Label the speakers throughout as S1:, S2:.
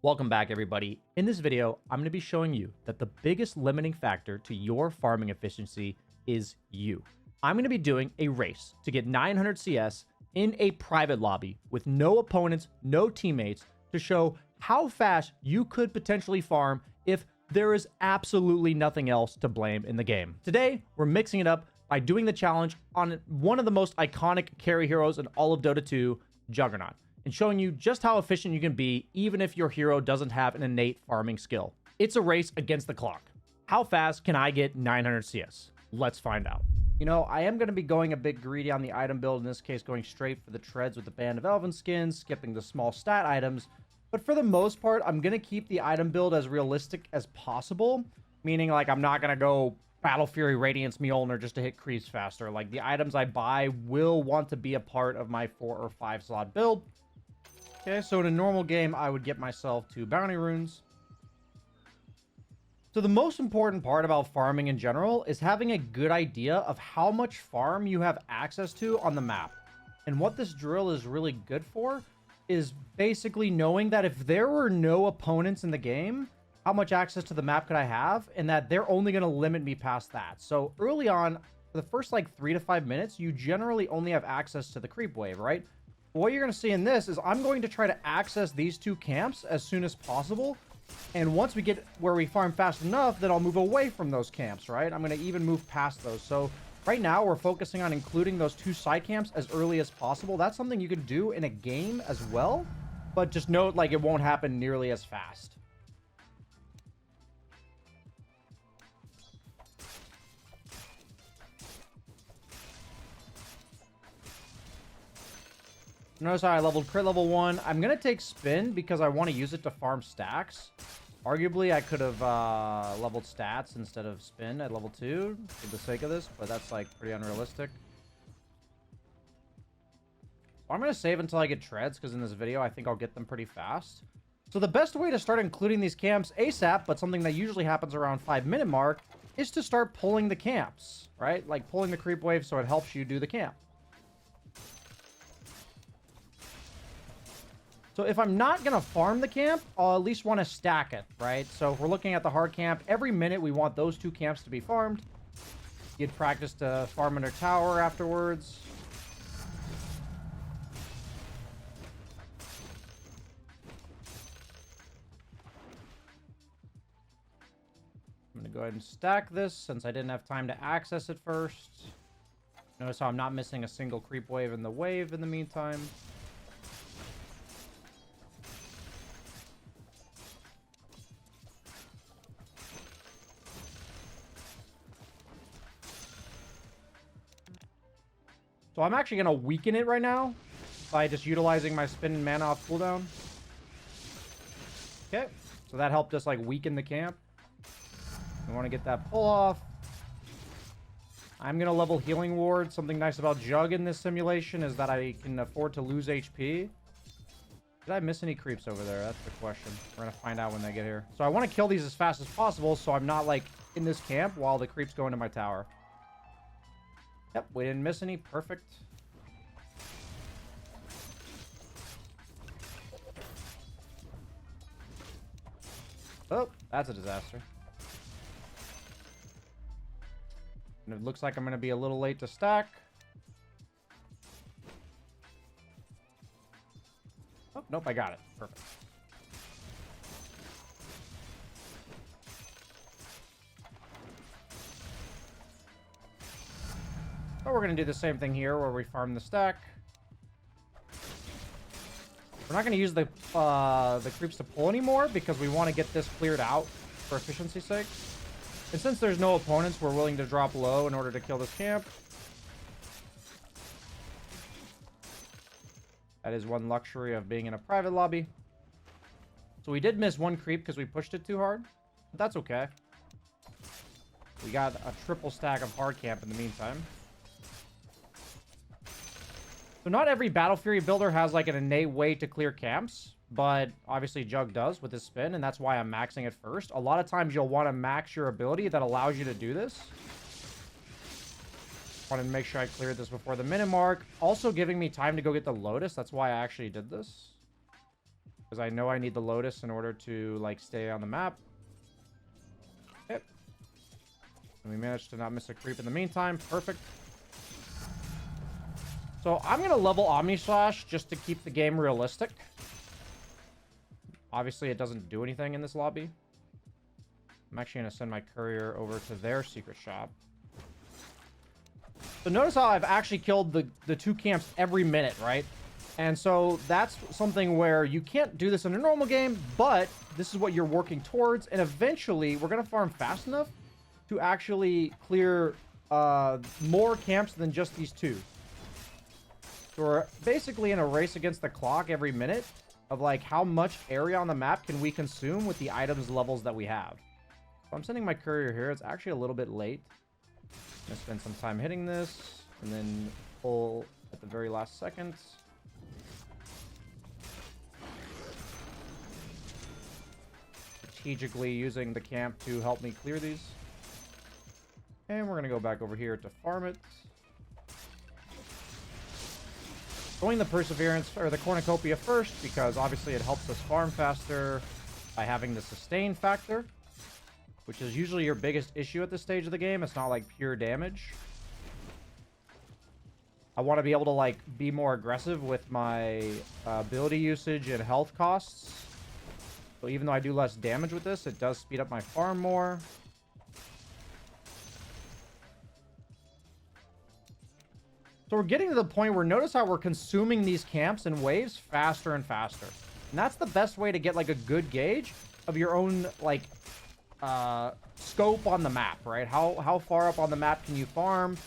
S1: Welcome back, everybody. In this video, I'm going to be showing you that the biggest limiting factor to your farming efficiency is you. I'm going to be doing a race to get 900 CS in a private lobby with no opponents, no teammates, to show how fast you could potentially farm if there is absolutely nothing else to blame in the game. Today, we're mixing it up by doing the challenge on one of the most iconic carry heroes in all of Dota 2, Juggernaut, and showing you just how efficient you can be even if your hero doesn't have an innate farming skill. It's a race against the clock. How fast can I get 900 CS? Let's find out. You know, I am going to be going a bit greedy on the item build, in this case going straight for the treads with the Band of Elven skins, skipping the small stat items. But for the most part, I'm going to keep the item build as realistic as possible, meaning like I'm not going to go Battle Fury Radiance Mjolnir just to hit creeps faster. Like the items I buy will want to be a part of my 4 or 5 slot build. Okay, so in a normal game, I would get myself 2 bounty runes. So the most important part about farming in general is having a good idea of how much farm you have access to on the map. And what this drill is really good for is basically knowing that if there were no opponents in the game, how much access to the map could I have, and that they're only going to limit me past that. So early on, for the first like 3 to 5 minutes, you generally only have access to the creep wave, right? What you're going to see in this is I'm going to try to access these 2 camps as soon as possible. And once we get where we farm fast enough, then I'll move away from those camps, right? I'm going to even move past those. So right now we're focusing on including those 2 side camps as early as possible. That's something you can do in a game as well, but just note like it won't happen nearly as fast. Notice how I leveled crit level 1. I'm going to take spin because I want to use it to farm stacks. Arguably, I could have leveled stats instead of spin at level 2 for the sake of this, but that's like pretty unrealistic. I'm going to save until I get treads because in this video, I think I'll get them pretty fast. So the best way to start including these camps ASAP, but something that usually happens around 5-minute mark, is to start pulling the camps, right? Like pulling the creep wave so it helps you do the camp. So if I'm not going to farm the camp, I'll at least want to stack it, right? So if we're looking at the hard camp, every minute we want those 2 camps to be farmed. You'd practice to farm under tower afterwards. I'm going to go ahead and stack this since I didn't have time to access it first. Notice how I'm not missing a single creep wave in the wave in the meantime. So I'm actually going to weaken it right now by just utilizing my spin and mana off cooldown. Okay, so that helped us like weaken the camp. We want to get that pull off. I'm going to level Healing Ward. Something nice about Jug in this simulation is that I can afford to lose HP. Did I miss any creeps over there? That's the question. We're going to find out when they get here. So I want to kill these as fast as possible so I'm not like in this camp while the creeps go into my tower. Yep, we didn't miss any. Perfect. Oh, that's a disaster. And it looks like I'm going to be a little late to stack. Oh, nope, I got it. Perfect. But we're going to do the same thing here where we farm the stack. We're not going to use the creeps to pull anymore because we want to get this cleared out for efficiency's sake. And since there's no opponents, we're willing to drop low in order to kill this camp. That is one luxury of being in a private lobby. So we did miss one creep because we pushed it too hard. But that's okay. We got a triple stack of hard camp in the meantime. So not every Battle Fury builder has like an innate way to clear camps, but obviously Jug does with his spin, and that's why I'm maxing it first. A lot of times you'll want to max your ability that allows you to do this. Wanted to make sure I cleared this before the minute mark. Also giving me time to go get the Lotus. That's why I actually did this. Because I know I need the Lotus in order to, like, stay on the map. Yep. And we managed to not miss a creep in the meantime. Perfect. So I'm going to level Omni Slash just to keep the game realistic. Obviously, it doesn't do anything in this lobby. I'm actually going to send my courier over to their secret shop. So notice how I've actually killed the 2 camps every minute, right? And so that's something where you can't do this in a normal game, but this is what you're working towards. And eventually, we're going to farm fast enough to actually clear more camps than just these 2. So we're basically in a race against the clock every minute of like how much area on the map can we consume with the items levels that we have. So I'm sending my courier here. It's actually a little bit late. I'm gonna spend some time hitting this and then pull at the very last second. Strategically using the camp to help me clear these. And we're gonna go back over here to farm it. Going the Perseverance, or the Cornucopia first, because obviously it helps us farm faster by having the sustain factor, which is usually your biggest issue at this stage of the game. It's not like pure damage. I want to be able to like be more aggressive with my ability usage and health costs. So even though I do less damage with this, it does speed up my farm more. So we're getting to the point where notice how we're consuming these camps in waves faster and faster. And that's the best way to get like a good gauge of your own like scope on the map, right? How far up on the map can you farm?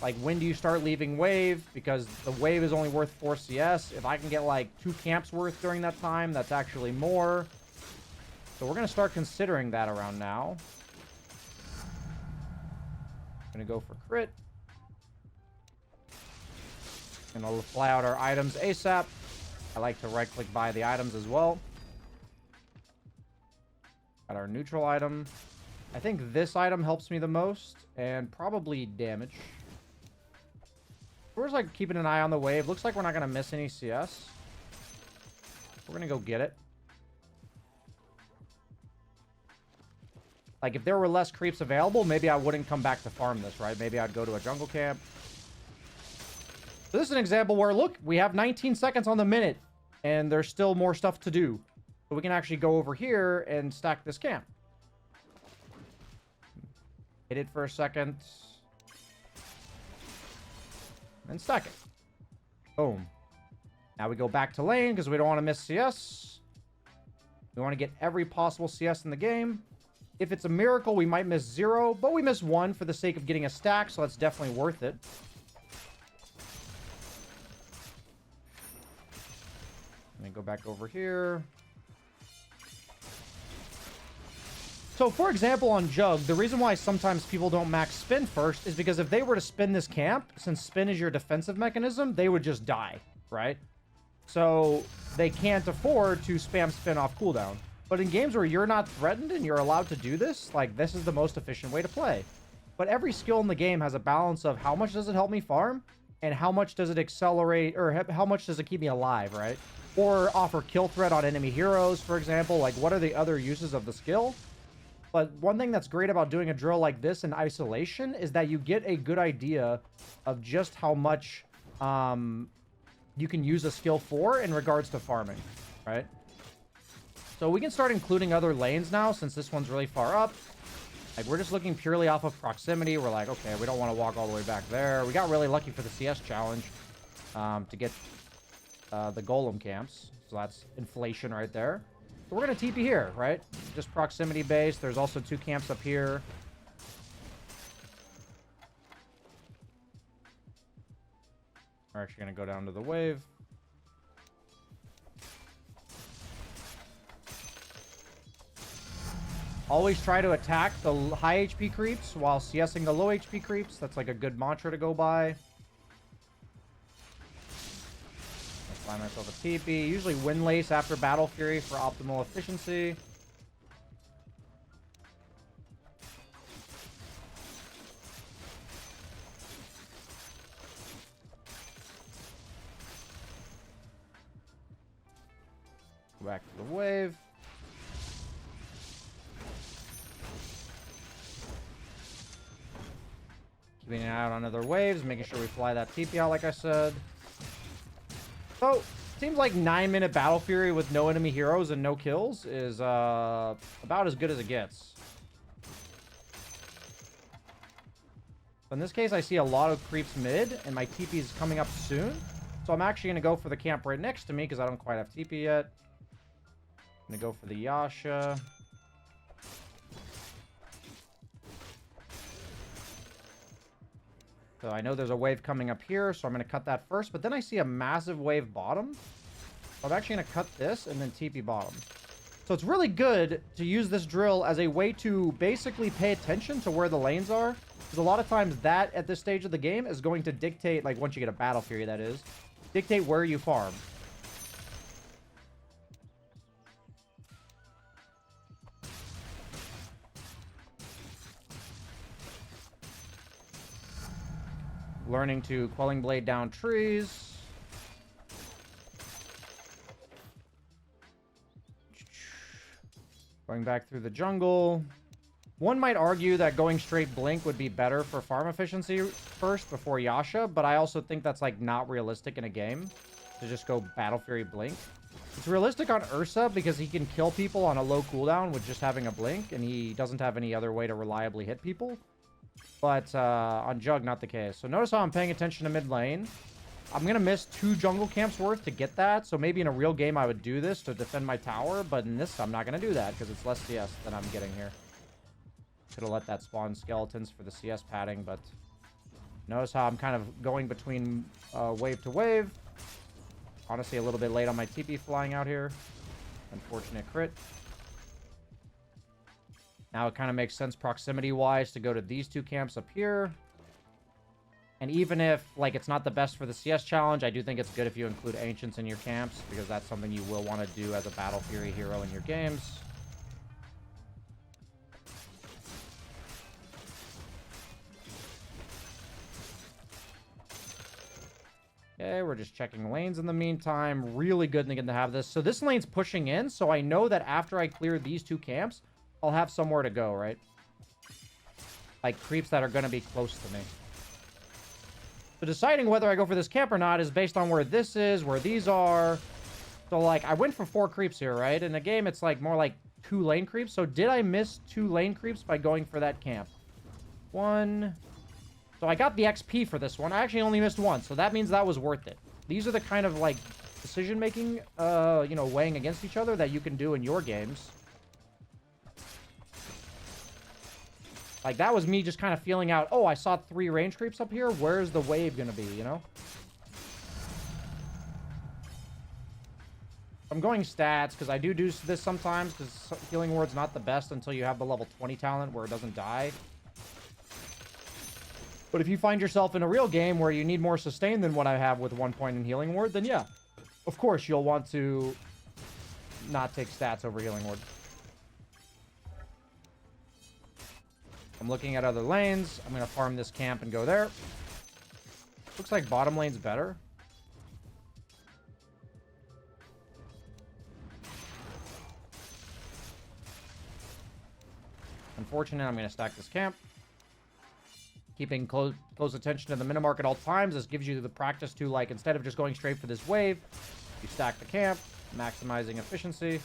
S1: Like when do you start leaving wave? Because the wave is only worth 4 CS. If I can get like 2 camps worth during that time, that's actually more. So we're going to start considering that around now. Going to go for crit. And I'll fly out our items ASAP. I like to right-click buy the items as well. Got our neutral item. I think this item helps me the most. And probably damage. We're just like keeping an eye on the wave. Looks like we're not going to miss any CS. We're going to go get it. Like if there were less creeps available, maybe I wouldn't come back to farm this, right? Maybe I'd go to a jungle camp. So this is an example where, look, we have 19 seconds on the minute, and there's still more stuff to do. So we can actually go over here and stack this camp. Hit it for a second. And stack it. Boom. Now we go back to lane because we don't want to miss CS. We want to get every possible CS in the game. If it's a miracle, we might miss 0, but we miss 1 for the sake of getting a stack, so that's definitely worth it. Let me go back over here. So, for example, on Jug, the reason why sometimes people don't max spin first is because if they were to spin this camp, since spin is your defensive mechanism, they would just die, right? So, they can't afford to spam spin off cooldown. But in games where you're not threatened and you're allowed to do this, like, this is the most efficient way to play. But every skill in the game has a balance of how much does it help me farm and how much does it accelerate, or how much does it keep me alive, right? Or offer kill threat on enemy heroes, for example. Like, what are the other uses of the skill? But one thing that's great about doing a drill like this in isolation is that you get a good idea of just how much you can use a skill for in regards to farming, right? So we can start including other lanes now since this one's really far up. Like, we're just looking purely off of proximity. We're like, okay, we don't want to walk all the way back there. We got really lucky for the CS challenge to get the golem camps. So that's inflation right there. So we're going to TP here, right? Just proximity based. There's also 2 camps up here. We're actually going to go down to the wave. Always try to attack the high HP creeps while CSing the low HP creeps. That's like a good mantra to go by. Let's find myself a TP. Usually Windlace after Battle Fury for optimal efficiency. Go back to the wave. Keeping an eye out on other waves, making sure we fly that TP out like I said. So, seems like 9-minute Battle Fury with no enemy heroes and no kills is about as good as it gets. In this case, I see a lot of creeps mid, and my TP is coming up soon. So I'm actually going to go for the camp right next to me, because I don't quite have TP yet. I'm going to go for the Yasha. So I know there's a wave coming up here, so I'm going to cut that first. But then I see a massive wave bottom. So I'm actually going to cut this and then TP bottom. So it's really good to use this drill as a way to basically pay attention to where the lanes are. Because a lot of times that, at this stage of the game, is going to dictate, like once you get a Battle Fury, that is, dictate where you farm. Learning to Quelling Blade down trees. Going back through the jungle. One might argue that going straight Blink would be better for farm efficiency first before Yasha, but I also think that's like not realistic in a game to just go Battle Fury Blink. It's realistic on Ursa because he can kill people on a low cooldown with just having a Blink, and he doesn't have any other way to reliably hit people. But on Jug, not the case. So notice how I'm paying attention to mid lane. I'm going to miss 2 jungle camps worth to get that. So maybe in a real game I would do this to defend my tower. But in this, I'm not going to do that because it's less CS than I'm getting here. Could have let that spawn skeletons for the CS padding. But notice how I'm kind of going between wave to wave. Honestly, a little bit late on my TP flying out here. Unfortunate crit. Now it kind of makes sense proximity-wise to go to these 2 camps up here. And even if, like, it's not the best for the CS challenge, I do think it's good if you include Ancients in your camps, because that's something you will want to do as a Battle Fury hero in your games. Okay, we're just checking lanes in the meantime. Really good to have this. So this lane's pushing in, so I know that after I clear these 2 camps, I'll have somewhere to go, right? Like creeps that are going to be close to me. So deciding whether I go for this camp or not is based on where this is, where these are. So like I went for 4 creeps here, right? In the game, it's like more like 2 lane creeps. So did I miss 2 lane creeps by going for that camp? 1. So I got the XP for this one. I actually only missed 1. So that means that was worth it. These are the kind of like decision making, you know, weighing against each other that you can do in your games. Like, that was me just kind of feeling out, oh, I saw 3 range creeps up here. Where's the wave going to be, you know? I'm going stats, because I do this sometimes, because Healing Word's not the best until you have the level 20 talent where it doesn't die. But if you find yourself in a real game where you need more sustain than what I have with 1 point in Healing Word, then yeah, of course you'll want to not take stats over Healing Word. I'm looking at other lanes. I'm going to farm this camp and go there. Looks like bottom lane's better. Unfortunate, I'm going to stack this camp. Keeping close attention to the minimark at all times. This gives you the practice to, like, instead of just going straight for this wave, you stack the camp, maximizing efficiency.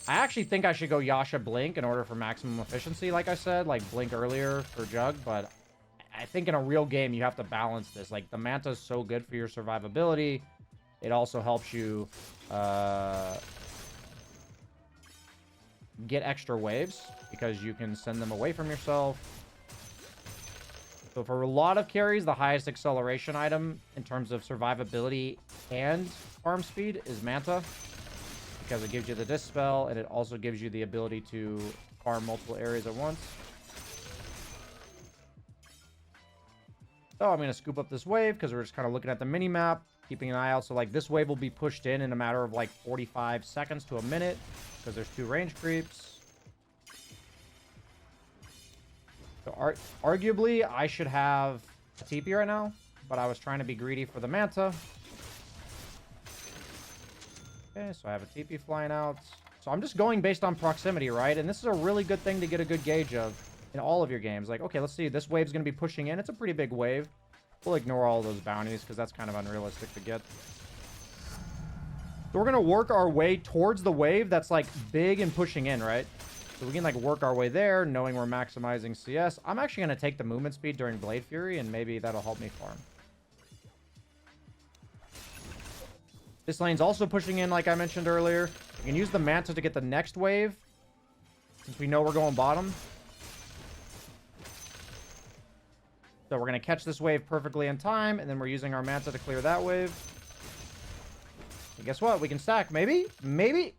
S1: I actually think I should go Yasha Blink in order for maximum efficiency, like I said. Like, Blink earlier for Jug, but I think in a real game, you have to balance this. Like, the Manta is so good for your survivability. It also helps you get extra waves because you can send them away from yourself. So for a lot of carries, the highest acceleration item in terms of survivability and farm speed is Manta, because it gives you the Dispel, and it also gives you the ability to farm multiple areas at once. So I'm going to scoop up this wave, because we're just kind of looking at the mini-map, keeping an eye out. So, like, this wave will be pushed in a matter of, like, 45 seconds to a minute, because there's 2 range creeps. So arguably, I should have a TP right now, but I was trying to be greedy for the Manta. Okay, so I have a TP flying out. So I'm just going based on proximity, right? And this is a really good thing to get a good gauge of in all of your games. Like, okay, let's see. This wave's going to be pushing in. It's a pretty big wave. We'll ignore all those bounties because that's kind of unrealistic to get. So we're going to work our way towards the wave that's, like, big and pushing in, right? So we can, like, work our way there, knowing we're maximizing CS. I'm actually going to take the movement speed during Blade Fury, and maybe that'll help me farm. This lane's also pushing in, like I mentioned earlier. You can use the Manta to get the next wave, since we know we're going bottom. So we're going to catch this wave perfectly in time, and then we're using our Manta to clear that wave. And guess what? We can stack. Maybe? Maybe?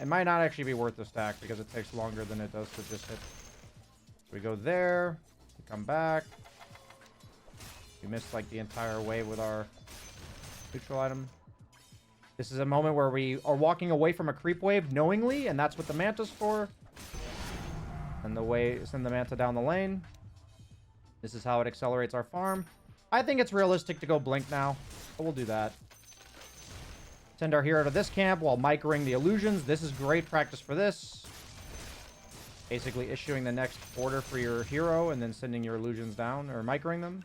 S1: It might not actually be worth the stack because it takes longer than it does to just hit. So we go there. We come back. We missed, like, the entire wave with our neutral item. This is a moment where we are walking away from a creep wave knowingly, and that's what the Manta's for. And the way send the Manta down the lane. This is how it accelerates our farm. I think it's realistic to go blink now, but we'll do that. Send our hero to this camp while microing the illusions. This is great practice for this. Basically issuing the next order for your hero and then sending your illusions down or microing them.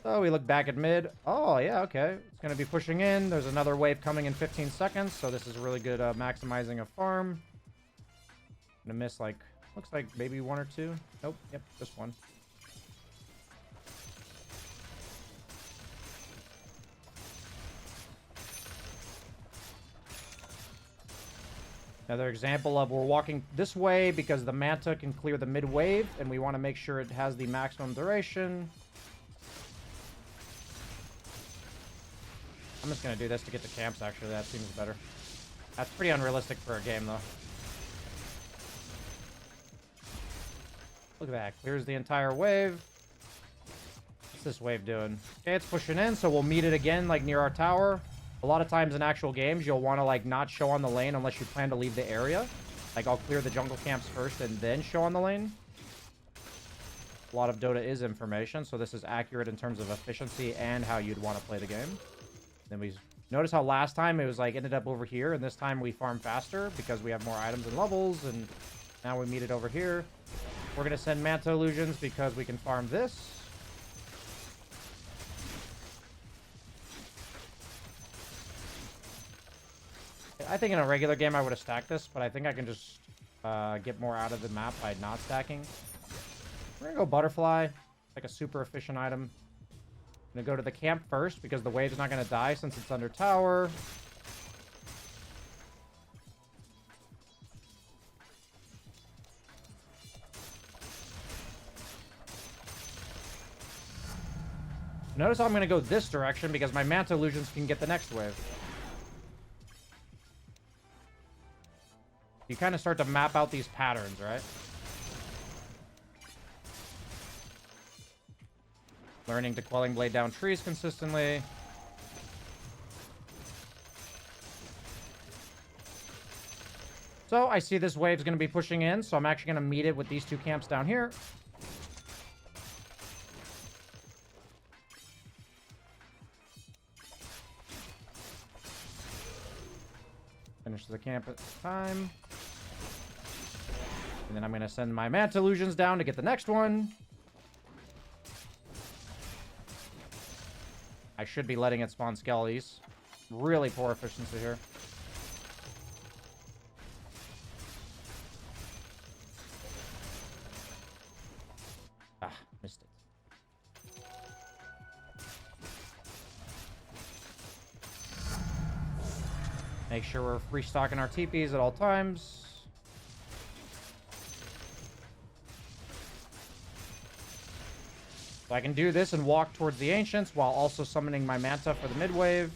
S1: So we look back at mid. Oh, yeah, okay. It's going to be pushing in. There's another wave coming in 15 seconds. So this is really good maximizing a farm. I'm going to miss, like, looks like maybe one or two. Nope. Yep, just one. Another example of we're walking this way because the Manta can clear the mid wave, and we want to make sure it has the maximum duration. I'm just going to do this to get the camps, actually. That seems better. That's pretty unrealistic for a game, though. Look at that. Clears the entire wave. What's this wave doing? Okay, it's pushing in, so we'll meet it again, like, near our tower. A lot of times in actual games, you'll want to, like, not show on the lane unless you plan to leave the area. Like, I'll clear the jungle camps first and then show on the lane. A lot of Dota is information, so this is accurate in terms of efficiency and how you'd want to play the game. Then we notice how last time it was, like, ended up over here, and this time we farm faster because we have more items and levels, and now we meet it over here. We're going to send Manta Illusions because we can farm this. I think in a regular game I would have stacked this, but I think I can just get more out of the map by not stacking. We're going to go Butterfly, like a super efficient item. I'm going to go to the camp first because the wave's not going to die since it's under tower. Notice how I'm going to go this direction because my Manta Illusions can get the next wave. You kind of start to map out these patterns, right? Learning to Quelling Blade down trees consistently. So I see this wave's going to be pushing in, so I'm actually going to meet it with these two camps down here. Finish the camp at time. And then I'm going to send my Manta Illusions down to get the next one. I should be letting it spawn Skellies. Really poor efficiency here. Ah, missed it. Make sure we're free stocking our TPs at all times. So I can do this and walk towards the Ancients while also summoning my Manta for the mid-wave.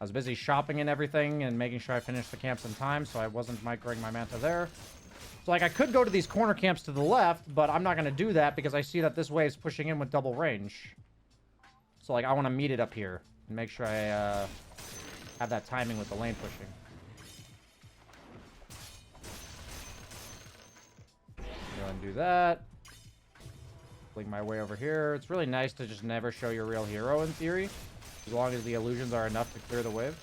S1: I was busy shopping and everything and making sure I finished the camps in time, so I wasn't microing my Manta there. So, like, I could go to these corner camps to the left, but I'm not going to do that because I see that this wave's pushing in with double range. So, like, I want to meet it up here and make sure I have that timing with the lane pushing. Go and do that. Fling my way over here. It's really nice to just never show your real hero, in theory, as long as the illusions are enough to clear the wave.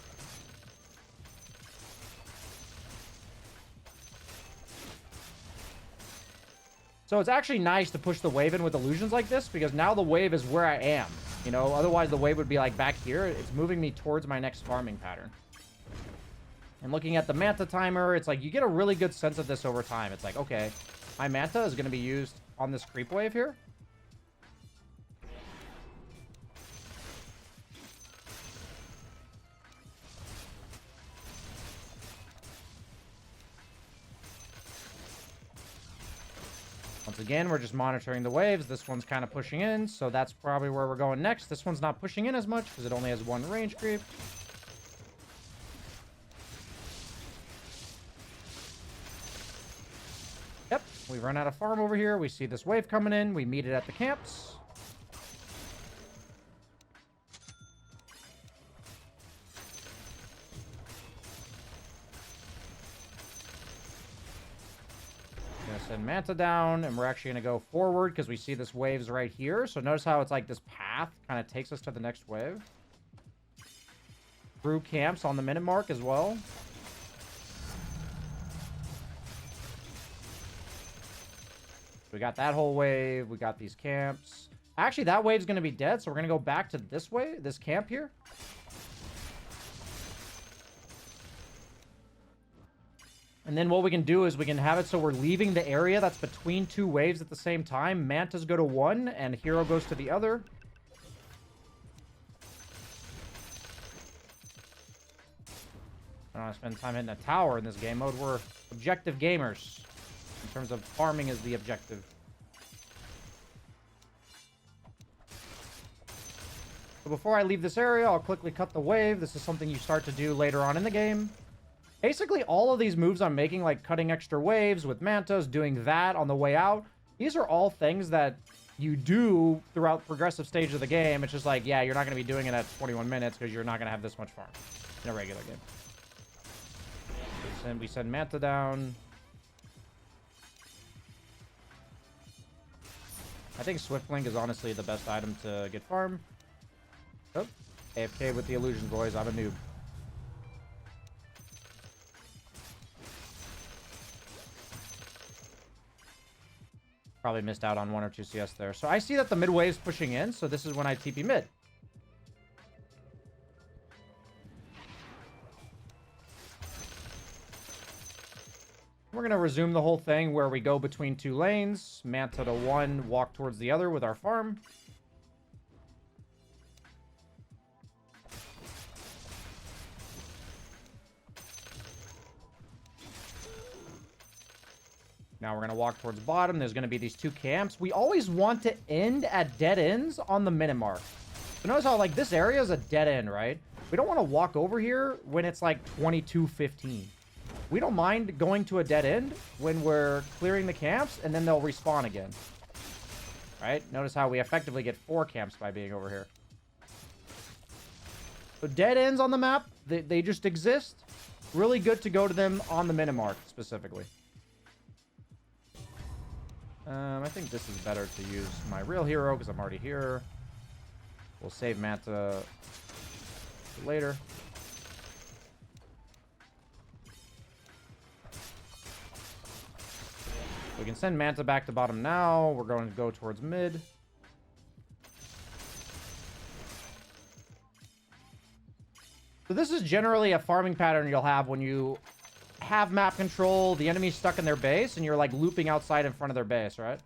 S1: So it's actually nice to push the wave in with illusions like this, because now the wave is where I am. You know, otherwise the wave would be like back here. It's moving me towards my next farming pattern. And looking at the Manta timer, it's like you get a really good sense of this over time. It's like, okay, my Manta is going to be used on this creep wave here. Once again, we're just monitoring the waves. This one's kind of pushing in, so that's probably where we're going next. This one's not pushing in as much because it only has one range creep. Yep, we've run out of farm over here. We see this wave coming in. We meet it at the camps. Send Manta down, and we're actually going to go forward because we see this wave's right here. So notice how it's like this path kind of takes us to the next wave. Through camps on the minute mark as well. We got that whole wave. We got these camps. Actually, that wave's going to be dead, so we're going to go back to this way, this camp here. And then what we can do is we can have it so we're leaving the area that's between two waves at the same time. Mantas go to one, and Hero goes to the other. I don't want to spend time hitting a tower in this game mode. We're objective gamers. In terms of farming is the objective. So before I leave this area, I'll quickly cut the wave. This is something you start to do later on in the game. Basically, all of these moves I'm making, like cutting extra waves with Mantas, doing that on the way out, these are all things that you do throughout progressive stage of the game. It's just like, yeah, you're not going to be doing it at 21 minutes because you're not going to have this much farm in a regular game. We send Manta down. I think Swift Blink is honestly the best item to get farm. Oh, AFK with the illusions, boys. I'm a noob. Probably missed out on 1 or 2 CS there. So I see that the mid wave's pushing in, so this is when I TP mid. We're going to resume the whole thing where we go between 2 lanes. Manta to one, walk towards the other with our farm. Now we're going to walk towards the bottom. There's going to be these 2 camps. We always want to end at dead ends on the minute mark. So notice how, like, this area is a dead end, right? We don't want to walk over here when it's, like, 22:15. We don't mind going to a dead end when we're clearing the camps, and then they'll respawn again. Right? Notice how we effectively get 4 camps by being over here. So dead ends on the map, they just exist. Really good to go to them on the minute mark, specifically. I think this is better to use my real hero because I'm already here. We'll save Manta for later. We can send Manta back to bottom now. We're going to go towards mid. So this is generally a farming pattern you'll have when you have map control, the enemy's stuck in their base, and you're like looping outside in front of their base, right?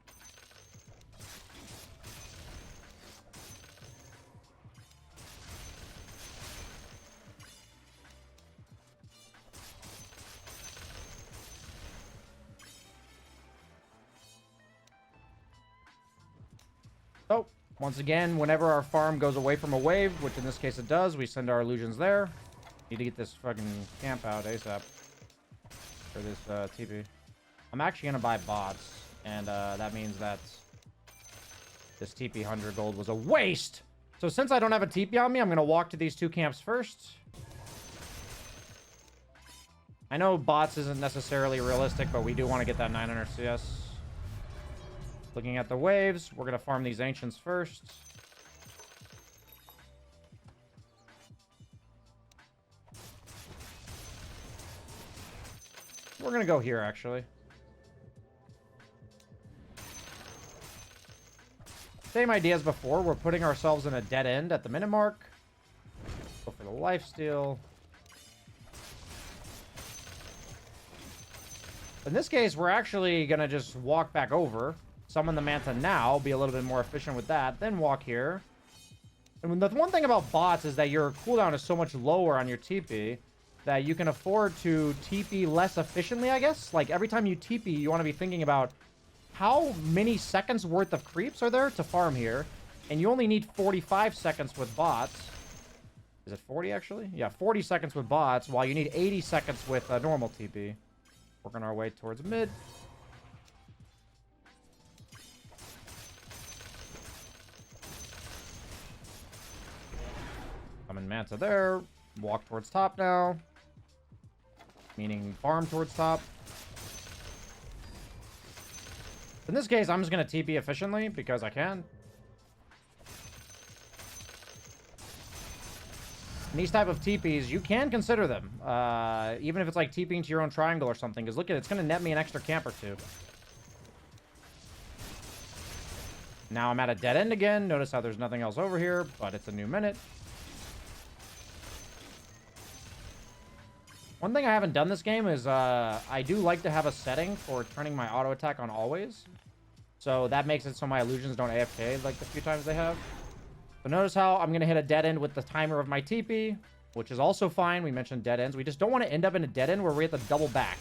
S1: So, once again, whenever our farm goes away from a wave, which in this case it does, we send our illusions there. Need to get this fucking camp out ASAP. For this TP. I'm actually gonna buy bots. And that means that this TP 100 gold was a waste. So since I don't have a TP on me, I'm gonna walk to these 2 camps first. I know bots isn't necessarily realistic, but we do want to get that 900 CS. Looking at the waves, we're gonna farm these ancients first. We're gonna go here, actually. Same idea as before. We're putting ourselves in a dead end at the minute mark. Go for the lifesteal. In this case, we're actually gonna just walk back over. Summon the Manta now. Be a little bit more efficient with that. Then walk here. And the one thing about bots is that your cooldown is so much lower on your TP that you can afford to TP less efficiently, I guess. Like, every time you TP, you want to be thinking about how many seconds worth of creeps are there to farm here. And you only need 45 seconds with bots. Is it 40, actually? Yeah, 40 seconds with bots, while you need 80 seconds with normal TP. Working our way towards mid. I'm in Manta there. Walk towards top now. Meaning farm towards top. In this case, I'm just going to TP efficiently because I can. And these type of TPs, you can consider them. Even if it's like TPing to your own triangle or something. Because look at it, it's going to net me an extra camp or 2. Now I'm at a dead end again. Notice how there's nothing else over here, but it's a new minute. One thing I haven't done this game is I do like to have a setting for turning my auto attack on always. So that makes it so my illusions don't AFK like the few times they have. So notice how I'm going to hit a dead end with the timer of my TP, which is also fine. We mentioned dead ends. We just don't want to end up in a dead end where we have to double back.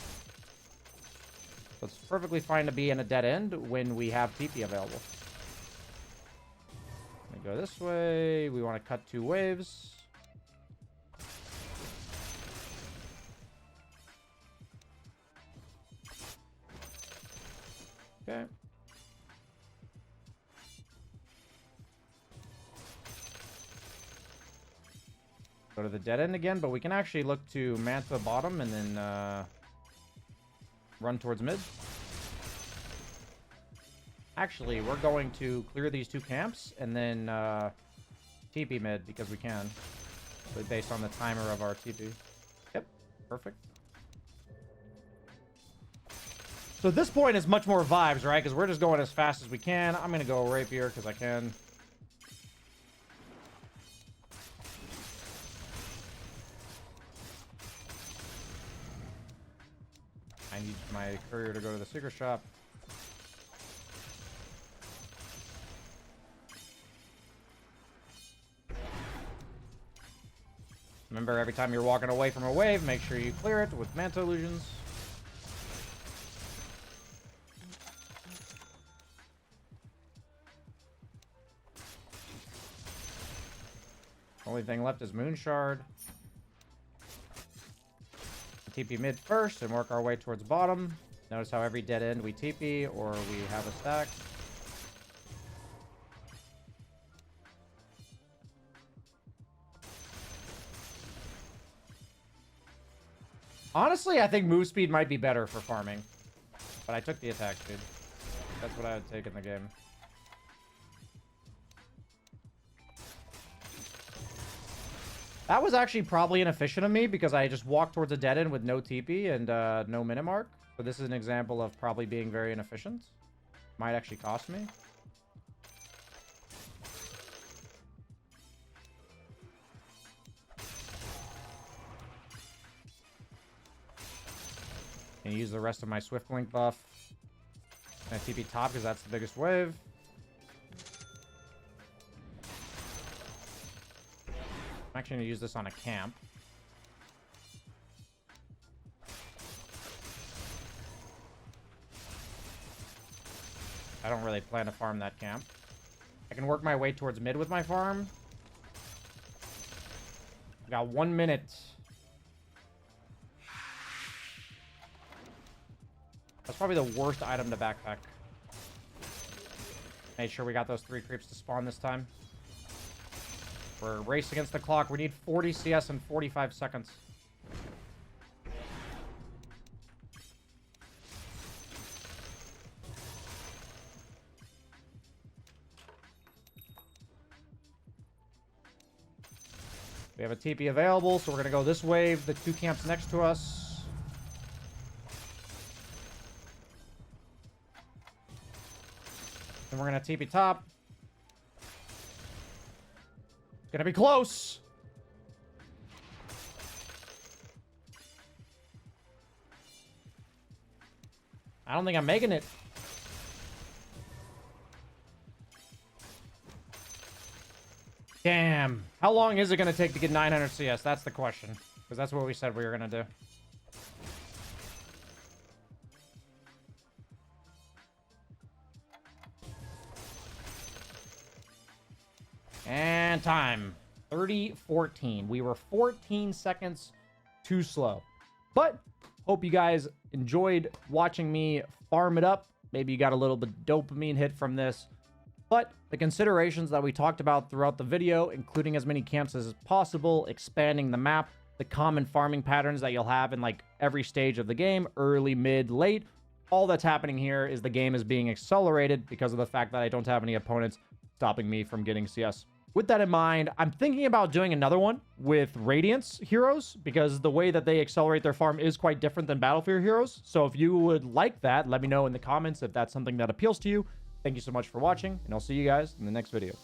S1: So it's perfectly fine to be in a dead end when we have TP available. Let me go this way. We want to cut 2 waves. Okay. Go to the dead end again, but we can actually look to Manta bottom and then run towards mid. Actually, we're going to clear these 2 camps and then TP mid because we can. Based on the timer of our TP. Yep, perfect. So at this point, it's much more vibes, right? Because we're just going as fast as we can. I'm going to go Rapier because I can. I need my courier to go to the secret shop. Remember, every time you're walking away from a wave, make sure you clear it with Manta Illusions. Only thing left is Moon Shard. TP mid first and work our way towards bottom. Notice how every dead end we TP or we have a stack. Honestly, I think move speed might be better for farming. But I took the attack speed. That's what I would take in the game. That was actually probably inefficient of me because I just walked towards a dead end with no TP and no minute mark. So this is an example of probably being very inefficient. Might actually cost me. And use the rest of my Swift Link buff. And TP top because that's the biggest wave. I'm actually going to use this on a camp. I don't really plan to farm that camp. I can work my way towards mid with my farm. Got 1 minute That's probably the worst item to backpack. Made sure we got those 3 creeps to spawn this time. We're a race against the clock. We need 40 CS in 45 seconds. We have a TP available, so we're going to go this wave. The 2 camps next to us. And we're going to TP top. It's going to be close. I don't think I'm making it. Damn. How long is it going to take to get 900 CS? That's the question. Because that's what we said we were going to do. And time. 30-14. We were 14 seconds too slow. But hope you guys enjoyed watching me farm it up. Maybe you got a little bit dopamine hit from this. But the considerations that we talked about throughout the video, including as many camps as possible, expanding the map, the common farming patterns that you'll have in like every stage of the game, early, mid, late, all that's happening here is the game is being accelerated because of the fact that I don't have any opponents stopping me from getting CS. With that in mind, I'm thinking about doing another one with Radiance heroes because the way that they accelerate their farm is quite different than Battlefield heroes. So if you would like that, let me know in the comments if that's something that appeals to you. Thank you so much for watching, and I'll see you guys in the next video.